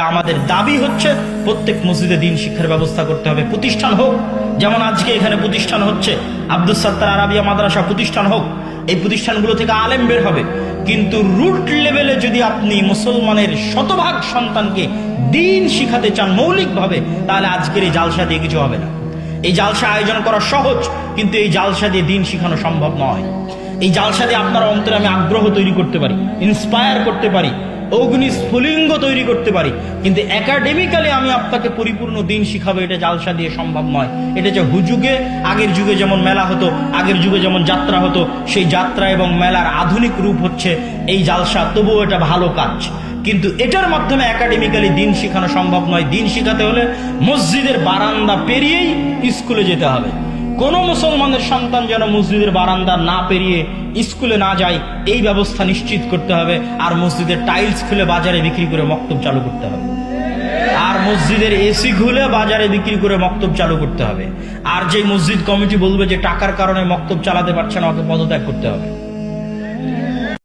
আমাদের দাবি হচ্ছে প্রত্যেক মসজিদে দ্বীন শিক্ষার ব্যবস্থা করতে হবে। প্রতিষ্ঠান হোক, যেমন আজকে এখানে প্রতিষ্ঠান হচ্ছে, আব্দুস সাত্তার আরাবিয়া মাদ্রাসা প্রতিষ্ঠান হোক, এই প্রতিষ্ঠানগুলো থেকে আলেম বের হবে। কিন্তু রুট লেভেলে যদি আপনি মুসলমানের শতভাগ সন্তানকে দ্বীন শিখাতে চান মৌলিকভাবে, তাহলে আজকের এই জালসা দিয়ে কিছু হবে না। এই জালসা আয়োজন করা সহজ, কিন্তু এই জালসা দিয়ে দ্বীন শিখানো সম্ভব নয়। এই জালসা দিয়ে আপনার অন্তরে আমি আগ্রহ তৈরি করতে পারি, ইন্সপায়ার করতে পারি, অগ্নি স্ফুলিঙ্গ তৈরি করতে পারি, কিন্তু একাডেমিক্যালি আমি আপনাকে পরিপূর্ণ দিন শিখাবো, এটা জালসা দিয়ে সম্ভব নয়। এটা যে হুজুগে আগের যুগে যেমন মেলা হতো, আগের যুগে যেমন যাত্রা হতো, সেই যাত্রা এবং মেলার আধুনিক রূপ হচ্ছে এই জালসা। তবুও এটা ভালো কাজ, কিন্তু এটার মাধ্যমে একাডেমিক্যালি দিন শিখানো সম্ভব নয়। দিন শিখাতে হলে মসজিদের বারান্দা পেরিয়েই স্কুলে যেতে হবে। কোন মুসলমানের সন্তান যেন মসজিদের বারান্দা না পেরিয়ে স্কুলে না যায়, এই ব্যবস্থা নিশ্চিত করতে হবে। আর মসজিদের টাইলস খুলে বাজারে বিক্রি করে মক্তব চালু করতে হবে, আর মসজিদের এসি খুলে বাজারে বিক্রি করে মক্তব চালু করতে হবে। আর যে মসজিদ কমিটি বলবে যে টাকার কারণে মক্তব চালাতে পারছে না, ওকে পদত্যাগ করতে হবে।